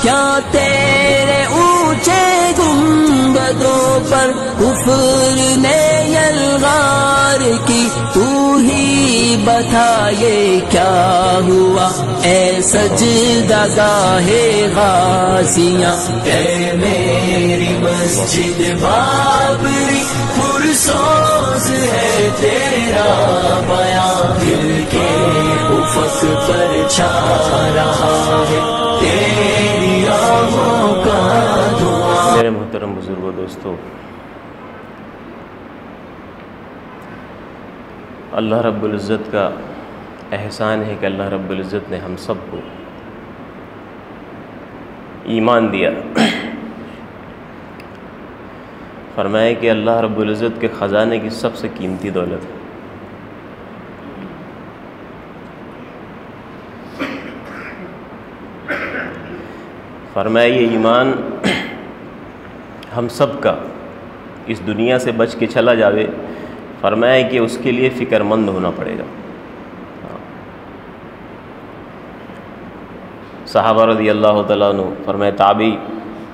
کیا تیرے اونچے گنبدوں پر کفر نے یلغار کی، تو ہی بتا یہ کیا ہوا اے سجدہ گاہ غازیاں، اے میری مسجد بابری پرسوز ہے تیرا بیاں، دل کے افق پر چھا رہا ہے تیری آہوں کا دعا۔ میرے محترم بزرگوں، دوستو، اللہ رب العزت کا احسان ہے کہ اللہ رب العزت نے ہم سب کو ایمان دیا۔ فرمایا کہ اللہ رب العزت کے خزانے کی سب سے قیمتی دولت ہے۔ فرمایا یہ ایمان ہم سب کا اس دنیا سے بچ کے چلا جاوے، فرمایا کہ اس کے لیے فکر مند ہونا پڑے گا۔ صحابہ رضی اللہ تعالیٰ عنہ فرمایا، تابعی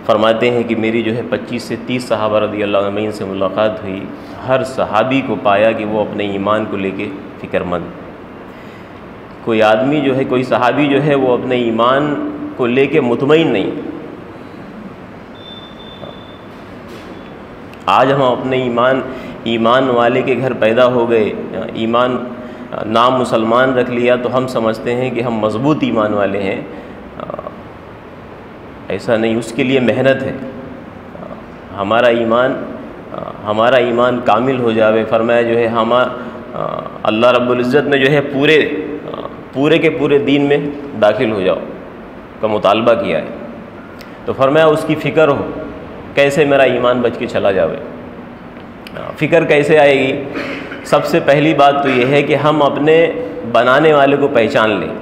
فرماتے ہیں کہ میری جو ہے 25 سے 30 صحابہ رضی اللہ عنہ سے ملاقات ہوئی، ہر صحابی کو پایا کہ وہ اپنے ایمان کو لے کے فکر مند۔ کوئی آدمی جو ہے، کوئی صحابی جو ہے وہ اپنے ایمان کو لے کے مطمئن نہیں۔ آج ہم اپنے ایمان والے کے گھر پیدا ہو گئے، ایمان نام مسلمان رکھ لیا تو ہم سمجھتے ہیں کہ ہم مضبوط ایمان والے ہیں۔ ایسا نہیں، اس کے لیے محنت ہے۔ ہمارا ایمان کامل ہو جاوے، فرمایا جو ہے اللہ رب العزت نے جو ہے پورے کے پورے دین میں داخل ہو جاؤ کا مطالبہ کیا ہے، تو فرمایا اس کی فکر ہو کیسے میرا ایمان بچ کے چلا جاوے۔ فکر کیسے آئے گی؟ سب سے پہلی بات تو یہ ہے کہ ہم اپنے بنانے والے کو پہچان لیں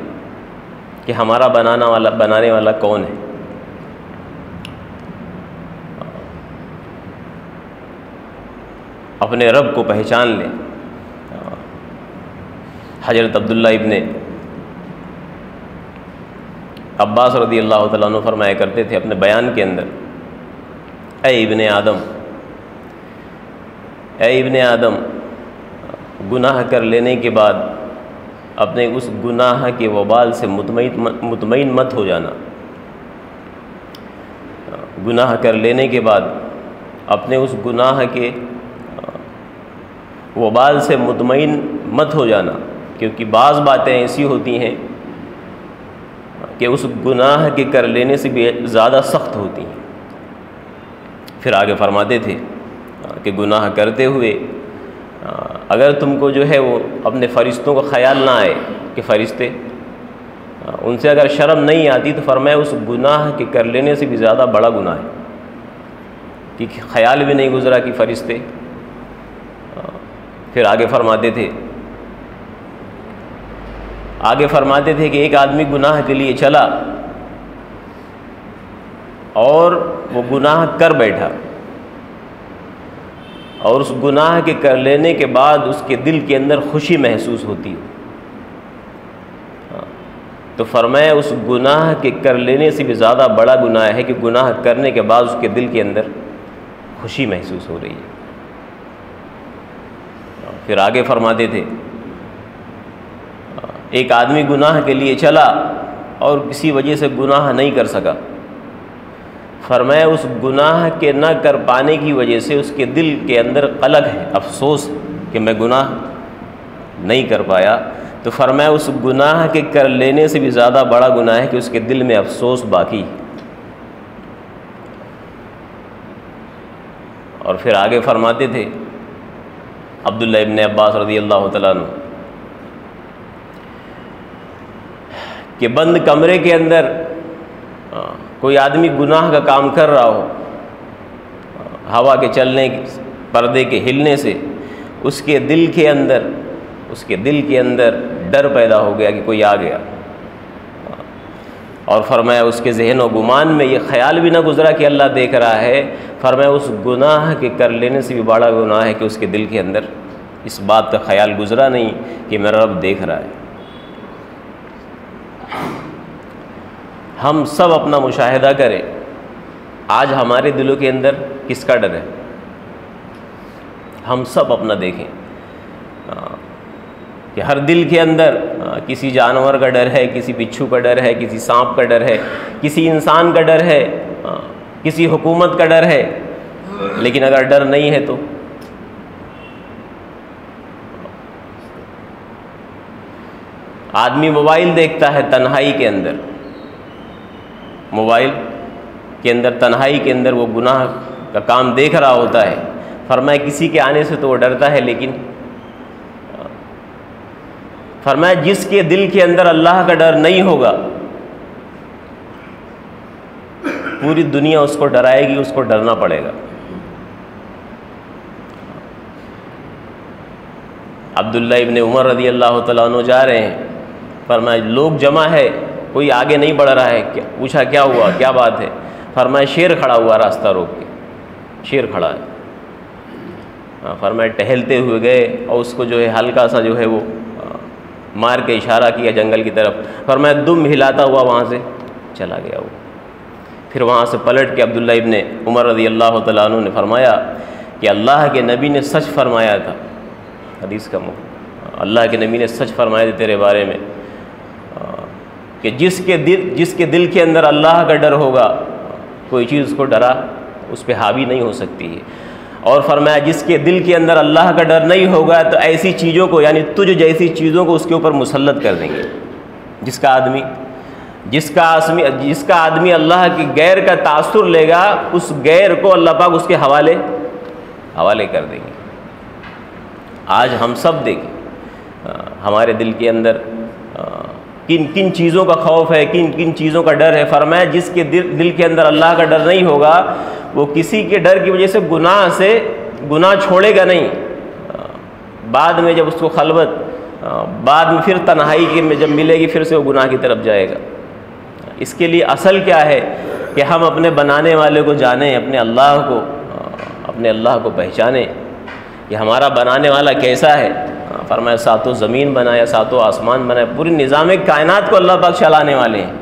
کہ ہمارا بنانے والا کون ہے۔ اپنے رب کو پہچان لیں۔ حضرت عبداللہ ابن عباس رضی اللہ تعالیٰ عنہ فرمایا کرتے تھے اپنے بیان کے اندر، اے ابن آدم، گناہ کر لینے کے بعد اپنے اس گناہ کے وبال سے مطمئن مت ہو جانا۔ گناہ کر لینے کے بعد اپنے اس گناہ کے وبال سے مطمئن مت ہو جانا، کیونکہ بعض باتیں ایسی ہوتی ہیں کہ اس گناہ کے کر لینے سے بھی زیادہ سخت ہوتی ہیں۔ پھر آگے فرماتے تھے کہ گناہ کرتے ہوئے اگر تم کو جو ہے وہ اپنے فرشتوں کو خیال نہ آئے کہ فرشتے، ان سے اگر شرم نہیں آتی تو فرمایا اس گناہ کے کر لینے سے بھی زیادہ بڑا گناہ ہے، کہ خیال بھی نہیں گزرا کہ فرشتے۔ پھر آگے فرماتے تھے کہ ایک آدمی گناہ کے لیے چلا اور وہ گناہ کر بیٹھا، اور اس گناہ کے کر لینے کے بعد اس کے دل کے اندر خوشی محسوس ہوتی ہے، تو فرمایا اس گناہ کے کر لینے سے بھی زیادہ بڑا گناہ ہے کہ گناہ کرنے کے بعد اس کے دل کے اندر خوشی محسوس ہو رہی ہے۔ پھر آگے فرماتے تھے ایک آدمی گناہ کے لیے چلا اور کسی وجہ سے گناہ نہیں کر سکا، فرمایا اس گناہ کے نہ کر پانے کی وجہ سے اس کے دل کے اندر قلق ہے، افسوس کہ میں گناہ نہیں کر پایا، تو فرمایا اس گناہ کے کر لینے سے بھی زیادہ بڑا گناہ ہے کہ اس کے دل میں افسوس باقی۔ اور پھر آگے فرماتے تھے عبداللہ ابن عباس رضی اللہ تعالیٰ عنہ کہ بند کمرے کے اندر کوئی آدمی گناہ کا کام کر رہا ہو، ہوا کے چلنے، پردے کے ہلنے سے اس کے دل کے اندر ڈر پیدا ہو گیا کہ کوئی آ گیا، اور فرمایا اس کے ذہن و گمان میں یہ خیال بھی نہ گزرا کہ اللہ دیکھ رہا ہے، فرمایا اس گناہ کے کر لینے سے بھی بڑا گناہ ہے کہ اس کے دل کے اندر اس بات کا خیال گزرا نہیں کہ میرا رب دیکھ رہا ہے۔ ہم سب اپنا مشاہدہ کریں، آج ہمارے دلوں کے اندر کس کا ڈر ہے؟ ہم سب اپنا دیکھیں کہ ہر دل کے اندر کسی جانور کا ڈر ہے، کسی بچھو کا ڈر ہے، کسی سانپ کا ڈر ہے، کسی انسان کا ڈر ہے، کسی حکومت کا ڈر ہے. لیکن اگر ڈر نہیں ہے تو آدمی موبائل دیکھتا ہے تنہائی کے اندر، موبائل کے اندر تنہائی کے اندر وہ گناہ کا کام دیکھ رہا ہوتا ہے. فرمایا کسی کے آنے سے تو وہ ڈرتا ہے، لیکن فرمایا جس کے دل کے اندر اللہ کا ڈر نہیں ہوگا پوری دنیا اس کو ڈرائے گی، اس کو ڈرنا پڑے گا. عبداللہ ابن عمر رضی اللہ تعالیٰ عنہ جا رہے ہیں، فرمایا لوگ جمع ہے، کوئی آگے نہیں بڑھ رہا ہے. پوچھا کیا ہوا، کیا بات ہے؟ فرمایا شیر کھڑا ہوا راستہ روک کے، شیر کھڑا ہے. فرمایا ٹہلتے ہوئے گئے اور اس کو جو ہے ہلکا سا جو ہے وہ مار کے اشارہ کیا جنگل کی طرف. فرمایا دم ہلاتا ہوا وہاں سے چلا گیا وہ. پھر وہاں سے پلٹ کے عبداللہ ابن عمر رضی اللہ تعالیٰ عنہ نے فرمایا کہ اللہ کے نبی نے سچ فرمایا تھا. حدیث کا اللہ کے نبی نے سچ فرمایا تھا تیرے بارے میں کہ جس کے دل کے اندر اللہ کا ڈر ہوگا کوئی چیز اس کو ڈرا اس پہ حاوی نہیں ہو سکتی ہے. اور فرمایا جس کے دل کے اندر اللہ کا ڈر نہیں ہوگا تو ایسی چیزوں کو یعنی تجھ جیسی چیزوں کو اس کے اوپر مسلط کر دیں گے. جس کا آدمی اللہ کی غیر کا تاثر لے گا اس غیر کو اللہ پاک اس کے حوالے کر دیں گے. آج ہم سب دیکھیں ہمارے دل کے اندر کن کن چیزوں کا خوف ہے، کن کن چیزوں کا ڈر ہے. فرمایا جس کے دل کے اندر اللہ کا ڈر نہیں ہوگا وہ کسی کے ڈر کی وجہ سے گناہ چھوڑے گا نہیں. بعد میں جب اس کو خلوت، بعد میں پھر تنہائی کے میں جب ملے گی پھر سے وہ گناہ کی طرف جائے گا. اس کے لیے اصل کیا ہے کہ ہم اپنے بنانے والے کو جانیں، اپنے اللہ کو پہچانیں کہ ہمارا بنانے والا کیسا ہے. فرمایا ساتوں زمین بنایا، ساتوں آسمان بنایا، پوری نظام کائنات کو اللہ پاک چلانے والے ہیں،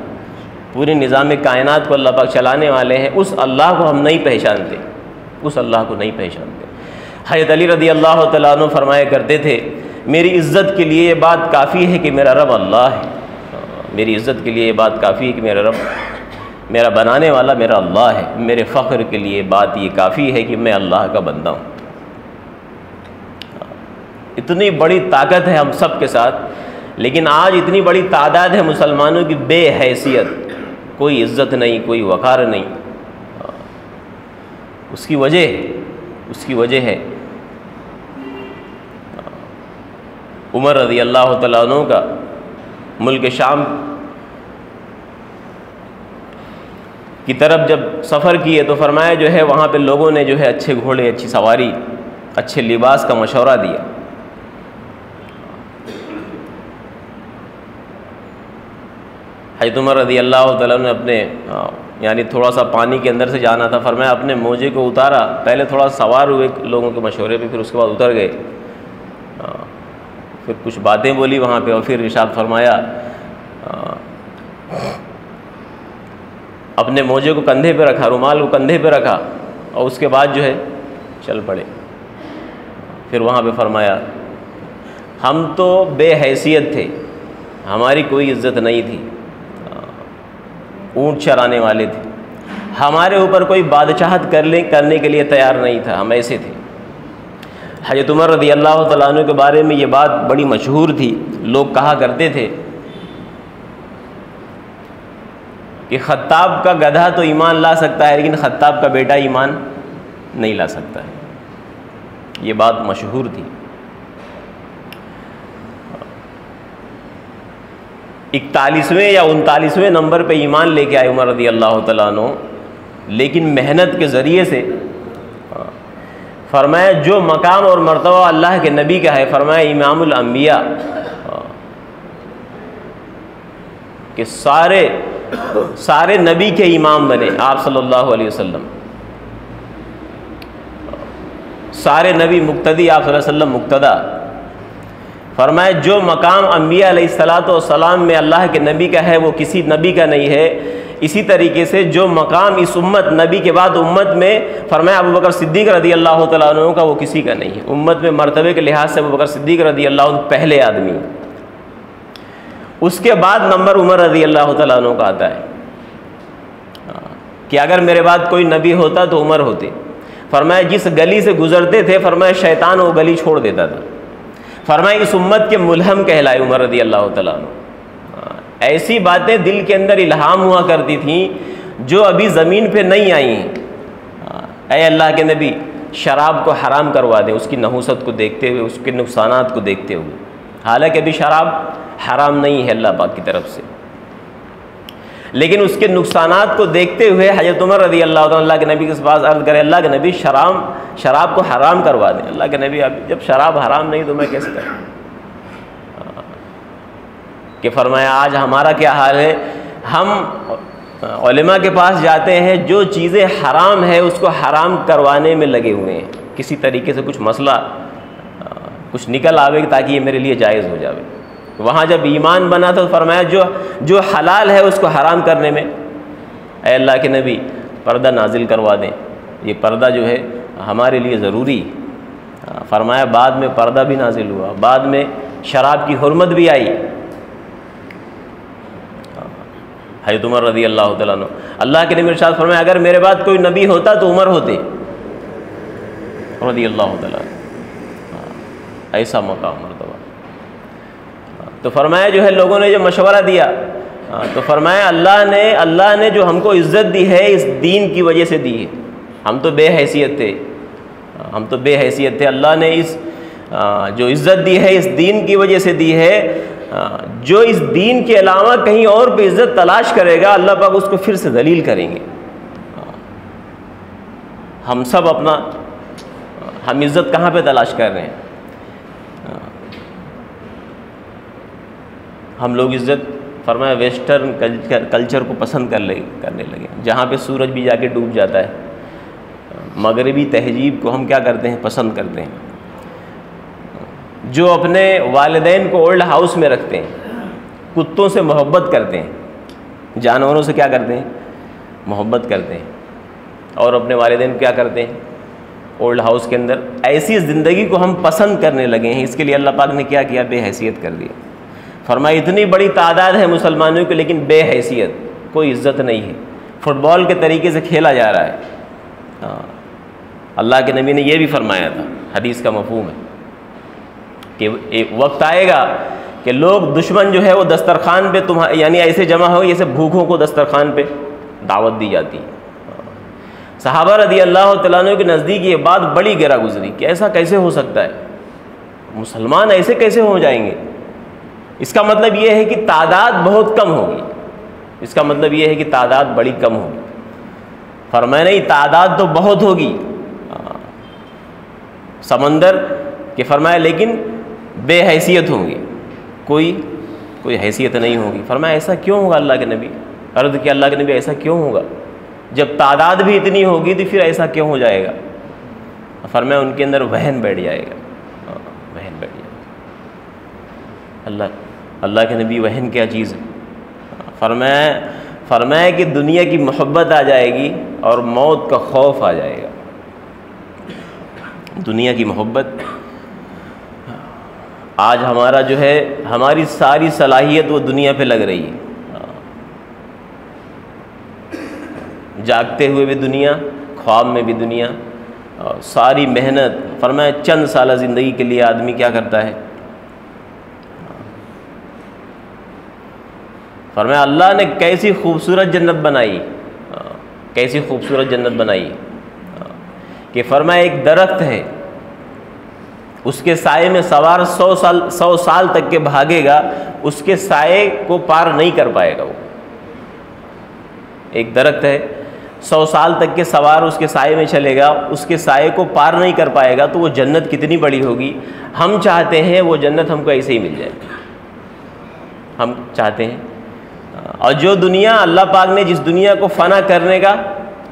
پوری نظام کائنات کو اللہ پاک چلانے والے ہیں. اس اللہ کو ہم نہیں پہچانتے، اس اللہ کو نہیں پہچانتے. حضرت علی رضی اللہ تعالیٰ عنہ فرمایا کرتے تھے میری عزت کے لیے یہ بات کافی ہے کہ میرا رب اللہ ہے. میری عزت کے لیے یہ بات کافی ہے کہ میرا رب، میرا بنانے والا میرا اللہ ہے. میرے فخر کے لیے بات یہ کافی ہے کہ میں اللہ کا بندہ ہوں. اتنی بڑی طاقت ہے ہم سب کے ساتھ، لیکن آج اتنی بڑی تعداد ہے مسلمانوں کی بے حیثیت، کوئی عزت نہیں، کوئی وقار نہیں. اس کی وجہ ہے عمر رضی اللہ تعالیٰ عنہ کا ملک شام کی طرف جب سفر کیے تو فرمایا جو ہے وہاں پہ لوگوں نے جو ہے اچھے گھوڑے، اچھی سواری، اچھے لباس کا مشورہ دیا. حضرت عمر رضی اللہ تعالیٰ نے اپنے یعنی تھوڑا سا پانی کے اندر سے جانا تھا، فرمایا اپنے موجے کو اتارا، پہلے تھوڑا سوار ہوئے لوگوں کے مشورے پہ، پھر اس کے بعد اتر گئے. پھر کچھ باتیں بولی وہاں پہ اور پھر ارشاد فرمایا اپنے موجے کو کندھے پہ رکھا، رومال کو کندھے پہ رکھا اور اس کے بعد جو ہے چل پڑے. پھر وہاں پہ فرمایا ہم تو بے حیثیت تھے، ہماری کوئی عزت نہیں تھی، اونٹ چرانے والے تھے، ہمارے اوپر کوئی بادشاہت کرنے کے لیے تیار نہیں تھا، ہم ایسے تھے. حضرت عمر رضی اللہ تعالیٰ عنہ کے بارے میں یہ بات بڑی مشہور تھی. لوگ کہا کرتے تھے کہ خطاب کا گدھا تو ایمان لا سکتا ہے لیکن خطاب کا بیٹا ایمان نہیں لا سکتا ہے. یہ بات مشہور تھی. 41ویں یا 39ویں نمبر پہ ایمان لے کے آئے عمر رضی اللہ تعالیٰ عنہ، لیکن محنت کے ذریعے سے. فرمایا جو مقام اور مرتبہ اللہ کے نبی کا ہے، فرمایا امام الانبیاء کہ سارے نبی کے امام بنے آپ صلی اللہ علیہ وسلم، سارے نبی مقتدی، آپ صلی اللہ علیہ وسلم مقتدا. فرمایا جو مقام انبیاء علیہ الصلاۃ والسلام میں اللہ کے نبی کا ہے وہ کسی نبی کا نہیں ہے. اسی طریقے سے جو مقام اس امت نبی کے بعد امت میں فرمایا ابو بکر صدیق رضی اللہ تعالیٰ عنہ کا، وہ کسی کا نہیں ہے۔ امت میں مرتبے کے لحاظ سے ابو بکر صدیق رضی اللہ عنہ پہلے آدمی، اس کے بعد نمبر عمر رضی اللہ تعالیٰ عنہ کا آتا ہے کہ اگر میرے بعد کوئی نبی ہوتا تو عمر ہوتے۔ فرمایا جس گلی سے گزرتے تھے فرمایا شیطان وہ گلی چھوڑ دیتا تھا۔ فرمایا اس امت کے ملہم کہلائے عمر رضی اللہ تعالیٰ عنہ۔ ایسی باتیں دل کے اندر الہام ہوا کرتی تھیں جو ابھی زمین پہ نہیں آئی ہیں۔ اے اللہ کے نبی شراب کو حرام کروا دیں، اس کی نحوست کو دیکھتے ہوئے، اس کے نقصانات کو دیکھتے ہوئے، حالانکہ ابھی شراب حرام نہیں ہے اللہ پاک کی طرف سے، لیکن اس کے نقصانات کو دیکھتے ہوئے حضرت عمر رضی اللہ عنہ اللہ کے نبی کے پاس عرض کرے اللہ کے نبی شراب کو حرام کروا دیں۔ اللہ کے نبی جب شراب حرام نہیں تو میں کیسے کروں؟ کہ فرمایا آج ہمارا کیا حال ہے، ہم علماء کے پاس جاتے ہیں، جو چیزیں حرام ہے اس کو حرام کروانے میں لگے ہوئے ہیں، کسی طریقے سے کچھ مسئلہ کچھ نکل آوے تاکہ یہ میرے لیے جائز ہو جاوے۔ وہاں جب ایمان بنا تو فرمایا جو حلال ہے اس کو حرام کرنے میں، اے اللہ کے نبی پردہ نازل کروا دیں، یہ پردہ جو ہے ہمارے لیے ضروری۔ فرمایا بعد میں پردہ بھی نازل ہوا، بعد میں شراب کی حرمت بھی آئی۔ حضرت عمر رضی اللہ تعالیٰ عنہ اللہ کے نبی ارشاد فرمایا اگر میرے بعد کوئی نبی ہوتا تو عمر ہوتے رضی اللہ تعالیٰ عنہ۔ ایسا مقام مرتبہ۔ تو فرمایا جو ہے لوگوں نے جو مشورہ دیا تو فرمایا اللہ نے جو ہم کو عزت دی ہے اس دین کی وجہ سے دی ہے، ہم تو بے حیثیت تھے، اللہ نے اس جو عزت دی ہے اس دین کی وجہ سے دی ہے۔ جو اس دین کے علاوہ کہیں اور پہ عزت تلاش کرے گا اللہ پاک اس کو پھر سے ذلیل کریں گے۔ ہم سب ہم عزت کہاں پہ تلاش کر رہے ہیں؟ ہم لوگ عزت فرمایا ویسٹرن کلچر کو پسند کرنے لگے، جہاں پہ سورج بھی جا کے ڈوب جاتا ہے۔ مغربی تہذیب کو ہم کیا کرتے ہیں؟ پسند کرتے ہیں۔ جو اپنے والدین کو اولڈ ہاؤس میں رکھتے ہیں، کتوں سے محبت کرتے ہیں، جانوروں سے کیا کرتے ہیں؟ محبت کرتے ہیں، اور اپنے والدین کو کیا کرتے ہیں؟ اولڈ ہاؤس کے اندر۔ ایسی زندگی کو ہم پسند کرنے لگے ہیں، اس کے لیے اللہ پاک نے کیا کیا؟ بے حیثیت کر دیا۔ فرمایا اتنی بڑی تعداد ہے مسلمانوں کی لیکن بے حیثیت، کوئی عزت نہیں ہے، فٹ بال کے طریقے سے کھیلا جا رہا ہے۔ اللہ کے نبی نے یہ بھی فرمایا تھا، حدیث کا مفہوم ہے کہ ایک وقت آئے گا کہ لوگ دشمن جو ہے وہ دسترخوان پہ یعنی ایسے جمع ہو جیسے بھوکھوں کو دسترخوان پہ دعوت دی جاتی ہے۔ صحابہ رضی اللہ تعالیٰ عنہ کے نزدیک یہ بات بڑی گرا گزری کہ ایسا کیسے ہو سکتا ہے، مسلمان ایسے کیسے ہو جائیں گے؟ اس کا مطلب یہ ہے کہ تعداد بہت کم ہوگی، اس کا مطلب یہ ہے کہ تعداد بڑی کم ہوگی۔ فرمایا نہیں، تعداد تو بہت ہوگی سمندر کہ فرمایا لیکن بے حیثیت ہوں گی، کوئی حیثیت نہیں ہوگی۔ فرمایا ایسا کیوں ہوگا اللہ کے نبی؟ عرض کیا اللہ کے نبی ایسا کیوں ہوگا؟ جب تعداد بھی اتنی ہوگی تو پھر ایسا کیوں ہو جائے گا؟ فرمایا ان کے اندر وہن بیٹھ جائے گا، وہن بیٹھ جائے گا۔ اللہ کے نبی وہن کیا چیز ہے؟ فرمایا کہ دنیا کی محبت آ جائے گی اور موت کا خوف آ جائے گا۔ دنیا کی محبت، آج ہمارا جو ہے ہماری ساری صلاحیت وہ دنیا پہ لگ رہی ہے، جاگتے ہوئے بھی دنیا، خواب میں بھی دنیا، اور ساری محنت۔ فرمایا چند سالہ زندگی کے لیے آدمی کیا کرتا ہے؟ فرمایا اللہ نے کیسی خوبصورت جنت بنائی، کیسی خوبصورت جنت بنائی کہ فرمایا ایک درخت ہے، اس کے سائے میں سوار 100 سال تک کے بھاگے گا، اس کے سائے کو پار نہیں کر پائے گا۔ وہ ایک درخت ہے، 100 سال تک کے سوار اس کے سائے میں چلے گا، اس کے سائے کو پار نہیں کر پائے گا، تو وہ جنت کتنی بڑی ہوگی۔ ہم چاہتے ہیں وہ جنت ہم کو ایسے ہی مل جائے، ہم چاہتے ہیں۔ اور جو دنیا اللہ پاک نے جس دنیا کو فنا کرنے کا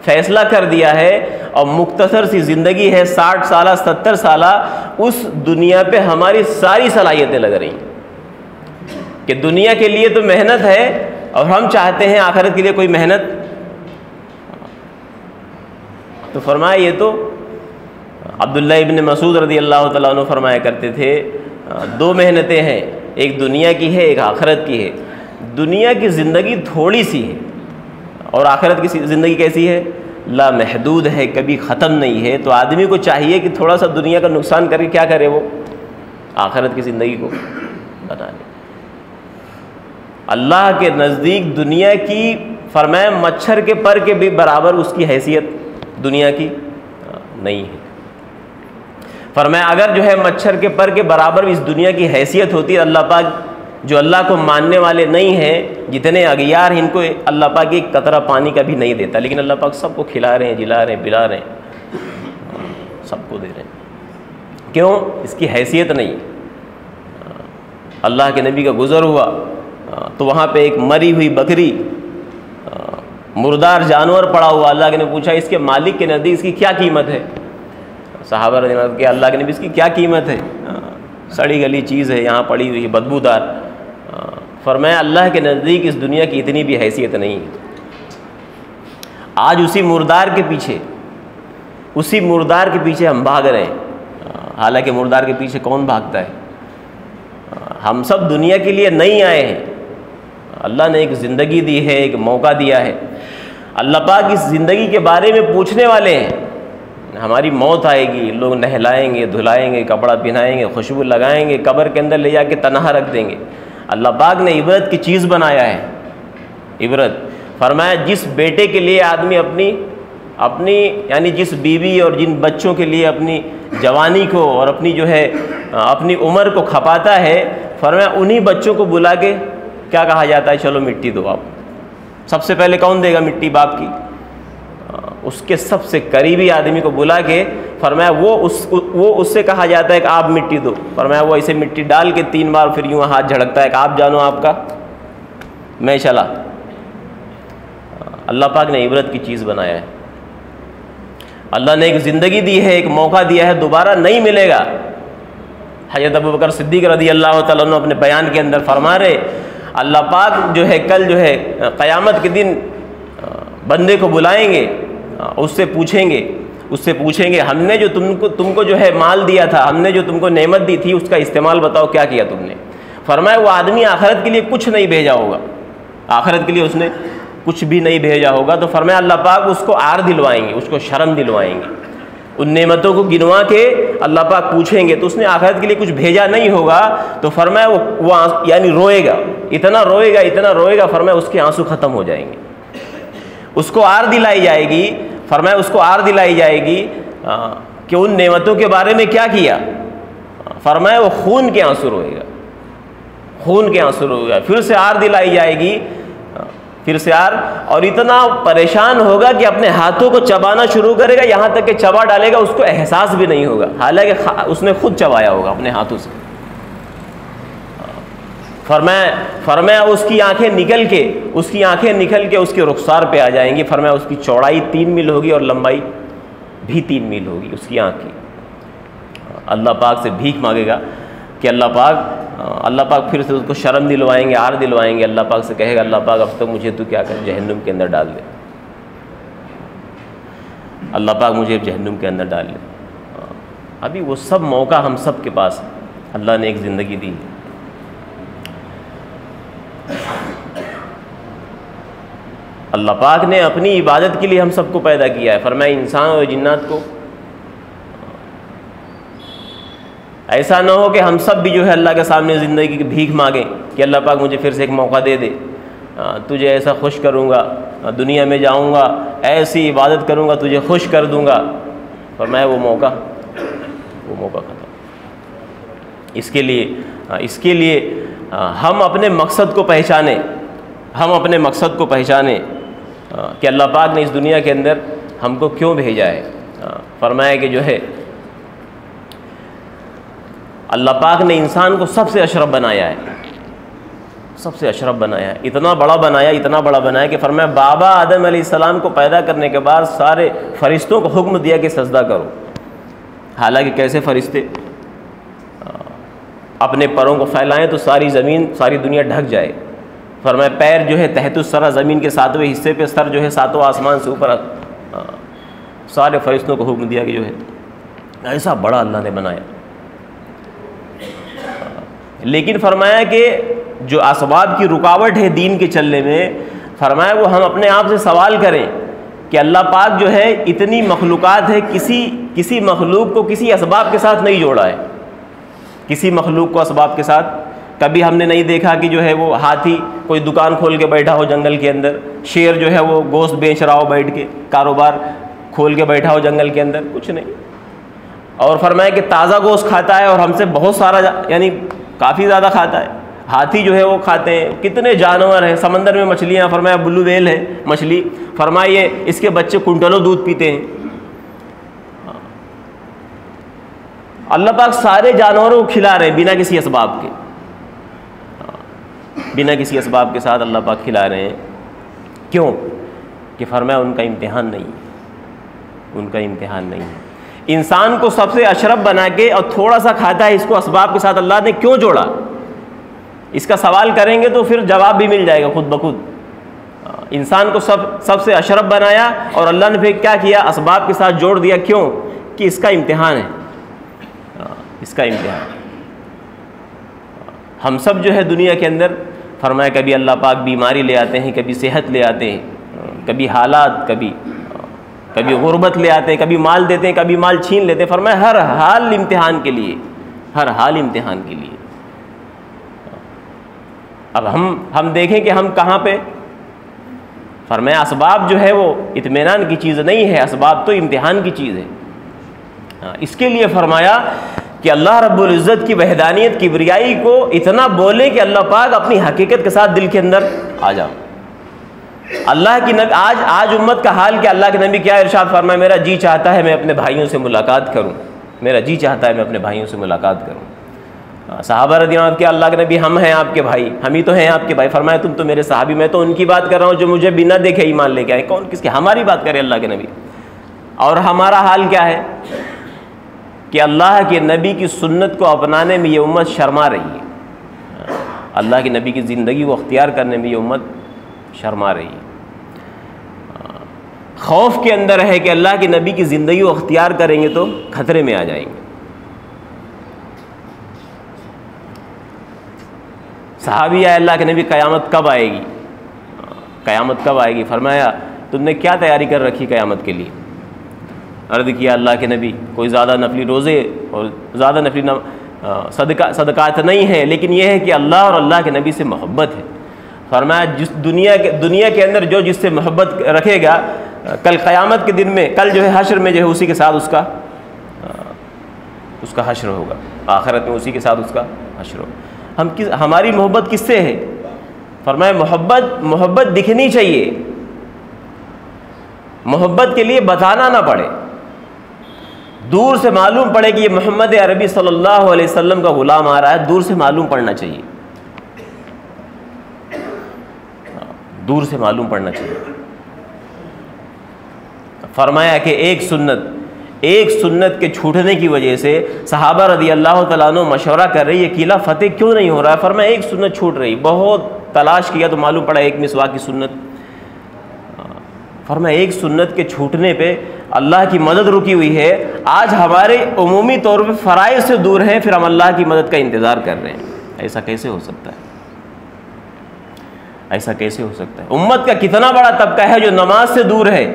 فیصلہ کر دیا ہے اور مختصر سی زندگی ہے 60 سالہ 70 سالہ، اس دنیا پہ ہماری ساری صلاحیتیں لگ رہی ہیں کہ دنیا کے لیے تو محنت ہے اور ہم چاہتے ہیں آخرت کے لیے کوئی محنت. تو فرمایا یہ تو عبداللہ ابن مسعود رضی اللہ تعالیٰ عنہ فرمایا کرتے تھے 2 محنتیں ہیں، ایک دنیا کی ہے ایک آخرت کی ہے. دنیا کی زندگی تھوڑی سی ہے اور آخرت کی زندگی کیسی ہے؟ لا محدود ہے، کبھی ختم نہیں ہے. تو آدمی کو چاہیے کہ تھوڑا سا دنیا کا نقصان کر کے کیا کرے، وہ آخرت کی زندگی کو بنا لے. اللہ کے نزدیک دنیا کی فرمایا مچھر کے پر کے بھی برابر اس کی حیثیت دنیا کی نہیں ہے. فرمایا اگر جو ہے مچھر کے پر کے برابر اس دنیا کی حیثیت ہوتی ہے، اللہ پاک جو اللہ کو ماننے والے نہیں ہیں، جتنے اغیار ہیں، ان کو اللہ پاک ایک قطرہ پانی کا بھی نہیں دیتا. لیکن اللہ پاک سب کو کھلا رہے ہیں، جلا رہے ہیں، پلا رہے ہیں، سب کو دے رہے ہیں. کیوں؟ اس کی حیثیت نہیں. اللہ کے نبی کا گزر ہوا تو وہاں پہ ایک مری ہوئی بکری، مردار جانور پڑا ہوا. اللہ کے نے پوچھا اس کے مالک کے نزدیک اس کی کیا قیمت ہے؟ صحابہ رضی اللہ عنہ کہ اللہ کے نبی اس کی کیا قیمت ہے؟ سڑی گلی چیز ہے، یہاں پڑی ہوئی بدبودار. فرمایا اللہ کے نزدیک اس دنیا کی اتنی بھی حیثیت نہیں ہے. آج اسی مردار کے پیچھے ہم بھاگ رہے ہیں. حالانکہ مردار کے پیچھے کون بھاگتا ہے؟ ہم سب دنیا کے لیے نہیں آئے ہیں. اللہ نے ایک زندگی دی ہے، ایک موقع دیا ہے. اللہ پاک اس زندگی کے بارے میں پوچھنے والے ہیں. ہماری موت آئے گی، لوگ نہلائیں گے، دھلائیں گے، کپڑا پہنائیں گے، خوشبو لگائیں گے، قبر کے اندر لے جا کے تنہا رکھ دیں گے. اللہ پاک نے عبرت کی چیز بنایا ہے. عبرت فرمایا جس بیٹے کے لیے آدمی اپنی یعنی جس بیوی اور جن بچوں کے لیے اپنی جوانی کو اور اپنی عمر کو کھپاتا ہے، فرمایا انہی بچوں کو بلا کے کیا کہا جاتا ہے؟ چلو مٹی دو آپ. سب سے پہلے کون دے گا مٹی؟ باپ کی. اس کے سب سے قریبی آدمی کو بلا کے فرمایا وہ اس سے کہا جاتا ہے کہ آپ مٹی دو. فرمایا وہ ایسے مٹی ڈال کے 3 بار پھر یوں ہاتھ جھڑکتا ہے کہ آپ جانو آپ کا میں چلا. اللہ پاک نے عبرت کی چیز بنایا ہے. اللہ نے ایک زندگی دی ہے، ایک موقع دیا ہے، دوبارہ نہیں ملے گا. حضرت ابوبکر صدیق رضی اللہ تعالیٰ عنہ اپنے بیان کے اندر فرما رہے اللہ پاک جو ہے کل جو ہے قیامت کے دن بندے کو بلائیں گے، اس سے پوچھیں گے ہم نے جو تم کو جو ہے مال دیا تھا، ہم نے جو تم کو نعمت دی تھی، اس کا استعمال بتاؤ کیا کیا تم نے. فرمایا وہ آدمی آخرت کے لیے کچھ نہیں بھیجا ہوگا، آخرت کے لیے اس نے کچھ بھی نہیں بھیجا ہوگا. تو فرمایا اللہ پاک اس کو عار دلوائیں گے، اس کو شرم دلوائیں گے. ان نعمتوں کو گنوا کے اللہ پاک پوچھیں گے تو اس نے آخرت کے لیے کچھ بھیجا نہیں ہوگا. تو فرمایا وہ یعنی روئے گا، اتنا روئے گا. فرمایا اس کے آنسو ختم ہو جائیں گے. اس کو عار دلائی جائے گی. فرمایا اس کو عار دلائی جائے گی کہ ان نعمتوں کے بارے میں کیا کیا. فرمایا وہ خون کے آنسو روئے گا. پھر سے عار دلائی جائے گی، اور اتنا پریشان ہوگا کہ اپنے ہاتھوں کو چبانا شروع کرے گا، یہاں تک کہ چبا ڈالے گا، اس کو احساس بھی نہیں ہوگا، حالانکہ اس نے خود چبایا ہوگا اپنے ہاتھوں سے. فرمایا اس کی آنکھیں نکل کے اس کے رخسار پہ آ جائیں گی. فرمایا اس کی چوڑائی 3 میل ہوگی اور لمبائی بھی 3 میل ہوگی اس کی آنکھ کی. اللہ پاک سے بھیک مانگے گا کہ اللہ پاک پھر سے اس کو شرم دلوائیں گے، عار دلوائیں گے. اللہ پاک سے کہے گا اللہ پاک اب تک مجھے تو کیا کر جہنم کے اندر ڈال دے. اللہ پاک مجھے جہنم کے اندر ڈال دے. ابھی وہ سب موقع ہم سب کے پاس ہے. اللہ نے ایک زندگی دی. اللہ پاک نے اپنی عبادت کے لیے ہم سب کو پیدا کیا ہے. فرمایا انسان اور جنات کو ایسا نہ ہو کہ ہم سب بھی جو ہے اللہ کے سامنے زندگی کی بھیک مانگیں کہ اللہ پاک مجھے پھر سے ایک موقع دے دے، تجھے ایسا خوش کروں گا، دنیا میں جاؤں گا، ایسی عبادت کروں گا، تجھے خوش کر دوں گا. فرمایا وہ موقع ختم. اس کے لیے ہم اپنے مقصد کو پہچانیں کہ اللہ پاک نے اس دنیا کے اندر ہم کو کیوں بھیجا ہے. فرمایا کہ جو ہے اللہ پاک نے انسان کو سب سے اشرف بنایا ہے، اتنا بڑا بنایا کہ فرمایا بابا آدم علیہ السلام کو پیدا کرنے کے بعد سارے فرشتوں کو حکم دیا کہ سجدہ کرو. حالانکہ کیسے فرشتے اپنے پروں کو پھیلائیں تو ساری زمین، ساری دنیا ڈھک جائے. فرمایا پیر جو ہے تحت الثری زمین کے 7ویں حصے پہ، سر جو ہے 7واں آسمان سے اوپر. سارے فرشتوں کو حکم دیا کہ جو ہے ایسا بڑا اللہ نے بنایا. لیکن فرمایا کہ جو اسباب کی رکاوٹ ہے دین کے چلنے میں، فرمایا وہ ہم اپنے آپ سے سوال کریں کہ اللہ پاک جو ہے اتنی مخلوقات ہے، کسی مخلوق کو کسی اسباب کے ساتھ نہیں جوڑا ہے. کسی مخلوق کو اسباب کے ساتھ کبھی ہم نے نہیں دیکھا کہ جو ہے وہ ہاتھی کوئی دکان کھول کے بیٹھا ہو جنگل کے اندر، شیر جو ہے وہ گوشت بیچ رہا ہو بیٹھ کے، کاروبار کھول کے بیٹھا ہو جنگل کے اندر، کچھ نہیں. اور فرمایا کہ تازہ گوشت کھاتا ہے اور ہم سے بہت سارا، یعنی کافی زیادہ کھاتا ہے. ہاتھی جو ہے وہ کھاتے ہیں. کتنے جانور ہیں سمندر میں، مچھلیاں، فرمایا بلو ویل ہے مچھلی، فرمایا اس کے بچے کنٹلوں دودھ پیتے ہیں. اللہ پاک سارے جانوروں کو کھلا رہے ہیں بنا کسی اسباب کے، بنا کسی اسباب کے ساتھ اللہ پاک کھلا رہے ہیں. کیوں؟ کہ فرمایا ان کا امتحان نہیں ہے، ان کا امتحان نہیں ہے. انسان کو سب سے اشرف بنا کے اور تھوڑا سا کھاتا ہے، اس کو اسباب کے ساتھ اللہ نے کیوں جوڑا؟ اس کا سوال کریں گے تو پھر جواب بھی مل جائے گا خود بخود. انسان کو سب سے اشرف بنایا اور اللہ نے پھر کیا کیا؟ اسباب کے ساتھ جوڑ دیا. کیوں؟ کہ اس کا امتحان ہے، اس کا امتحان. ہم سب جو ہے دنیا کے اندر، فرمایا کبھی اللہ پاک بیماری لے آتے ہیں، کبھی صحت لے آتے ہیں، کبھی حالات، کبھی غربت لے آتے ہیں، کبھی مال دیتے ہیں، کبھی مال چھین لیتے ہیں. فرمایا ہر حال امتحان کے لیے، ہر حال امتحان کے لیے. اب ہم دیکھیں کہ ہم کہاں پہ. فرمایا اسباب جو ہے وہ اطمینان کی چیز نہیں ہے، اسباب تو امتحان کی چیز ہے. اس کے لیے فرمایا کہ اللہ رب العزت کی وحدانیت، کبریائی کو اتنا بولے کہ اللہ پاک اپنی حقیقت کے ساتھ دل کے اندر آ جاؤ. اللہ کی نبی آج امت کا حال کیا؟ اللہ کے نبی کیا ارشاد فرمایا؟ میرا جی چاہتا ہے میں اپنے بھائیوں سے ملاقات کروں، میرا جی چاہتا ہے میں اپنے بھائیوں سے ملاقات کروں. صحابہ رضی اللہ عنہ کہ اللہ کے نبی ہم ہیں آپ کے بھائی، ہم ہی تو ہیں آپ کے بھائی. فرمایا تم تو میرے صحابی، میں تو ان کی بات کر رہا ہوں جو مجھے بنا دیکھے ایمان لے کے آئے. کون کس کی؟ ہماری بات کرے اللہ کے نبی. اور ہمارا حال کیا ہے کہ اللہ کے نبی کی سنت کو اپنانے میں یہ امت شرما رہی ہے، اللہ کے نبی کی زندگی کو اختیار کرنے میں یہ امت شرما رہی ہے. خوف کے اندر ہے کہ اللہ کے نبی کی زندگی کو اختیار کریں گے تو خطرے میں آ جائیں گے. صحابی آئے اللہ کے نبی قیامت کب آئے گی؟ قیامت کب آئے گی؟ فرمایا تم نے کیا تیاری کر رکھی قیامت کے لیے؟ عرض کیا اللہ کے نبی کوئی زیادہ نفلی روزے اور زیادہ نفلی صدقات نہیں ہیں، لیکن یہ ہے کہ اللہ اور اللہ کے نبی سے محبت ہے. فرمایا جس دنیا کے اندر جو جس سے محبت رکھے گا، کل قیامت کے دن میں، کل جو ہے حشر میں جو ہے اسی کے ساتھ اس کا حشر ہوگا. آخرت میں اسی کے ساتھ اس کا حشر ہوگا. ہماری محبت کس سے ہے؟ فرمایا محبت دکھنی چاہیے، محبت کے لیے بتانا نہ پڑے، دور سے معلوم پڑے کہ یہ محمد عربی صلی اللہ علیہ وسلم کا غلام آ رہا ہے. دور سے معلوم پڑنا چاہیے، دور سے معلوم پڑنا چاہیے. فرمایا کہ ایک سنت کے چھوٹنے کی وجہ سے صحابہ رضی اللہ تعالیٰ عنہ مشورہ کر رہی ہے قلعہ فتح کیوں نہیں ہو رہا ہے. فرمایا ایک سنت چھوٹ رہی، بہت تلاش کیا تو معلوم پڑا ایک مسواک کی سنت. فرمایا ایک سنت کے چھوٹنے پہ اللہ کی مدد رکی ہوئی ہے. آج ہمارے عمومی طور پہ فرائض سے دور ہیں، پھر ہم اللہ کی مدد کا انتظار کر رہے ہیں. ایسا کیسے ہو سکتا ہے؟ ایسا کیسے ہو سکتا ہے؟ امت کا کتنا بڑا طبقہ ہے جو نماز سے دور ہے.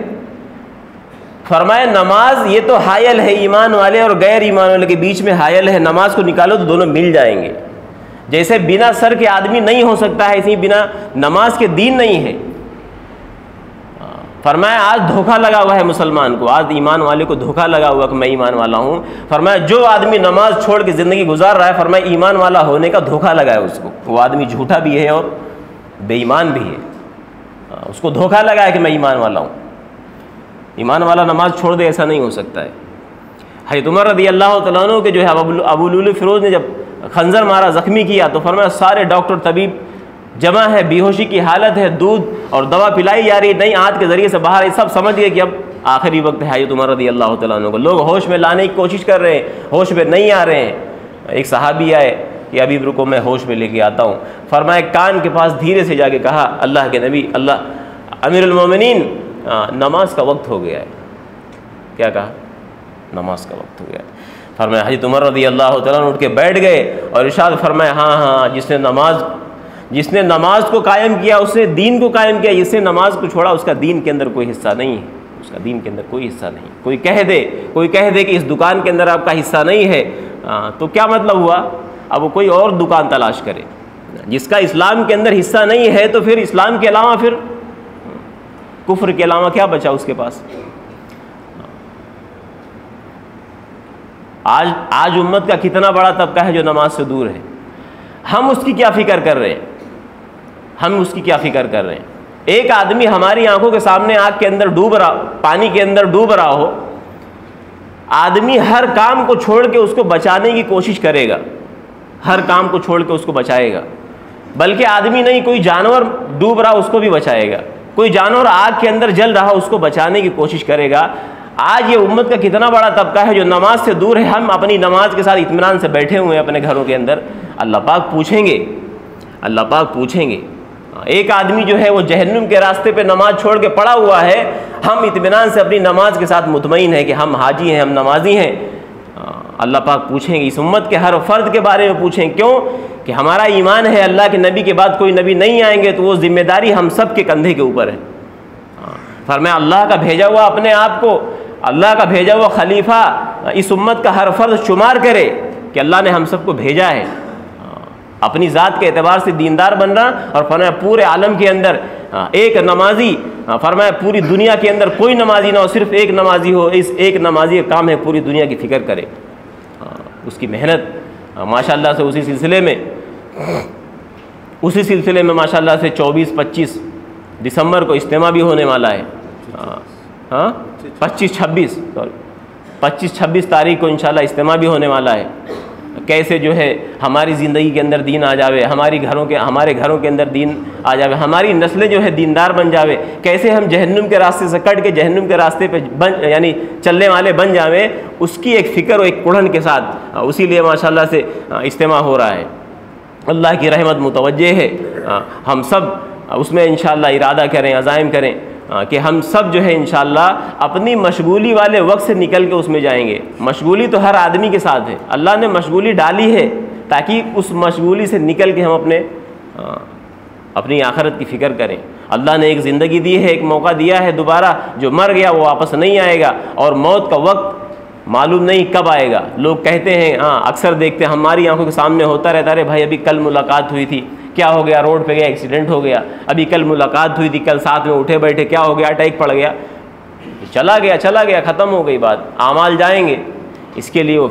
فرمایا نماز یہ تو حائل ہے، ایمان والے اور غیر ایمان والے کے بیچ میں حائل ہے. نماز کو نکالو تو دونوں مل جائیں گے. جیسے بنا سر کے آدمی نہیں ہو سکتا ہے، اسی بنا نماز کے دین نہیں ہے. فرمایا آج دھوکہ لگا ہوا ہے مسلمان کو، آج ایمان والے کو دھوکہ لگا ہوا کہ میں ایمان والا ہوں. فرمایا جو آدمی نماز چھوڑ کے زندگی گزار رہا ہے، فرمایا ایمان والا ہونے کا دھوکہ لگا ہے اس کو. وہ آدمی جھوٹا بھی ہے اور بے ایمان بھی ہے. اس کو دھوکہ لگا ہے کہ میں ایمان والا ہوں. ایمان والا نماز چھوڑ دے، ایسا نہیں ہو سکتا ہے. حضرت عمر رضی اللہ تعالیٰ عنہ کے جو ہے ابو لولو فیروز نے جب خنجر مارا، زخمی کیا، تو فرمایا سارے ڈاکٹر طبیب جمع ہے، بے ہوشی کی حالت ہے، دودھ اور دوا پلائی جا رہی، نئی آنت کے ذریعے سے باہر. یہ سب سمجھ گئے کہ اب آخری وقت ہے. حضرت عمر رضی اللہ تعالیٰ عنہ کو لوگ ہوش میں لانے کی کوشش کر رہے ہیں، ہوش میں نہیں آ رہے ہیں. ایک صحابی آئے کہ ابھی رکو میں ہوش میں لے کے آتا ہوں. فرمایا کان کے پاس دھیرے سے جا کے کہا اللہ کے نبی، اللہ امیر المومنین نماز کا وقت ہو گیا ہے. کیا کہا؟ نماز کا وقت ہو گیا ہے. فرمایا حضرت عمر رضی اللہ تعالیٰ اٹھ کے بیٹھ گئے اور ارشاد فرمایا ہاں جس نے نماز کو قائم کیا اس نے دین کو قائم کیا، جس نے نماز کو چھوڑا اس کا دین کے اندر کوئی حصہ نہیں ہے، اس کا دین کے اندر کوئی حصہ نہیں. کوئی کہہ دے کہ اس دکان کے اندر آپ کا حصہ نہیں ہے تو کیا مطلب ہوا؟ اب وہ کوئی اور دکان تلاش کرے. جس کا اسلام کے اندر حصہ نہیں ہے تو پھر اسلام کے علاوہ پھر کفر کے علاوہ کیا بچا اس کے پاس؟ آج امت کا کتنا بڑا طبقہ ہے جو نماز سے دور ہے. ہم اس کی کیا فکر کر رہے ہیں؟ ایک آدمی ہماری آنکھوں کے سامنے آگ کے اندر ڈوب رہا، پانی کے اندر ڈوب رہا ہو، آدمی ہر کام کو چھوڑ کے اس کو بچانے کی کوشش کرے گا، ہر کام کو چھوڑ کے اس کو بچائے گا. بلکہ آدمی نہیں، کوئی جانور ڈوب رہا اس کو بھی بچائے گا، کوئی جانور آگ کے اندر جل رہا اس کو بچانے کی کوشش کرے گا. آج یہ امت کا کتنا بڑا طبقہ ہے جو نماز سے دور ہے. ہم اپنی نماز کے ساتھ اطمینان سے بیٹھے ہوئے ہیں اپنے گھروں کے اندر. اللہ پاک پوچھیں گے. ایک آدمی جو ہے وہ جہنم کے راستے پہ نماز چھوڑ کے پڑا ہوا ہے، ہم اطمینان سے اپنی نماز کے ساتھ مطمئن ہیں کہ ہم حاجی ہیں، ہم نمازی ہیں. اللہ پاک پوچھیں گے، اس امت کے ہر فرد کے بارے میں پوچھیں. کیوں؟ کہ ہمارا ایمان ہے اللہ کے نبی کے بعد کوئی نبی نہیں آئیں گے، تو وہ ذمہ داری ہم سب کے کندھے کے اوپر ہے. فرمایا اللہ کا بھیجا ہوا اپنے آپ کو، اللہ کا بھیجا ہوا خلیفہ اس امت کا ہر فرد شمار کرے کہ اللہ نے ہم سب کو بھیجا ہے. اپنی ذات کے اعتبار سے دیندار بننا، اور فرمایا پورے عالم کے اندر ایک نمازی، فرمایا پوری دنیا کے اندر کوئی نمازی نہ ہو، صرف ایک نمازی ہو. اس ایک نمازی کا کام ہے پوری دنیا کی فکر کرے، اس کی محنت. ماشاءاللہ سے اسی سلسلے میں ماشاءاللہ سے 24-25 دسمبر کو اجتماع بھی ہونے والا ہے. 25-26 تاریخ کو انشاءاللہ اجتماع بھی ہونے والا ہے. کیسے جو ہے ہماری زندگی کے اندر دین آ جاوے، ہمارے گھروں کے اندر دین آ جاوے، ہماری نسلیں جو ہے دیندار بن جاوے، کیسے ہم جہنم کے راستے سے کٹ کے جہنم کے راستے پہ یعنی چلنے والے بن جاویں، اس کی ایک فکر اور ایک کڑھن کے ساتھ اسی لیے ماشاءاللہ سے اجتماع ہو رہا ہے. اللہ کی رحمت متوجہ ہے. ہم سب اس میں انشاءاللہ ارادہ کریں، عزائم کریں کہ ہم سب جو ہے انشاءاللہ اپنی مشغولی والے وقت سے نکل کے اس میں جائیں گے. مشغولی تو ہر آدمی کے ساتھ ہے، اللہ نے مشغولی ڈالی ہے تاکہ اس مشغولی سے نکل کے ہم اپنی آخرت کی فکر کریں. اللہ نے ایک زندگی دی ہے، ایک موقع دیا ہے دوبارہ. جو مر گیا وہ واپس نہیں آئے گا، اور موت کا وقت معلوم نہیں کب آئے گا. لوگ کہتے ہیں، اکثر دیکھتے ہیں ہماری آنکھوں کے سامنے ہوتا رہتا ہے، بھائی ابھی کل ملاقات ہوئی تھی، کیا ہو گیا؟ روڈ پہ گیا، ایکسیڈنٹ ہو گیا. ابھی کل ملاقات ہوئی تھی، کل ساتھ میں اٹھے بیٹھے، کیا ہو گیا؟ اٹیک پڑ گیا. چلا گیا، ختم ہو گئی بات. اعمال جائیں گے. اس کے لیے وہ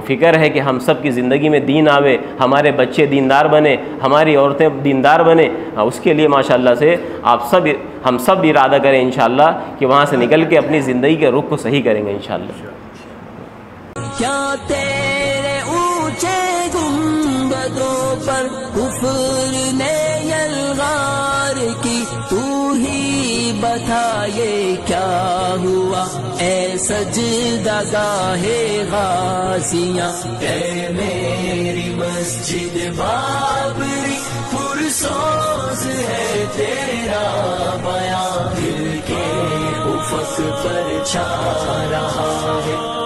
فکر ہے کہ ہم سب کی زندگی میں دین آوے، ہمارے بچے دیندار بنے، ہماری عورتیں دیندار بنے. اس کے لیے ماشاءاللہ سے ہم سب ارادہ کریں انشاءاللہ کہ وہاں سے نکل کے اپنی زندگی کے رخ کو صحیح کریں گے انشاءاللہ. کیا تیرے اونچے گنبدوں پر کفر نے یلغار کی، تو ہی بتا یہ کیا ہوا اے سجدہ گاہ غازیاں. اے میری مسجد بابری پرسوز ہے تیرا بیان، دل کے افق پر چھا رہا ہے.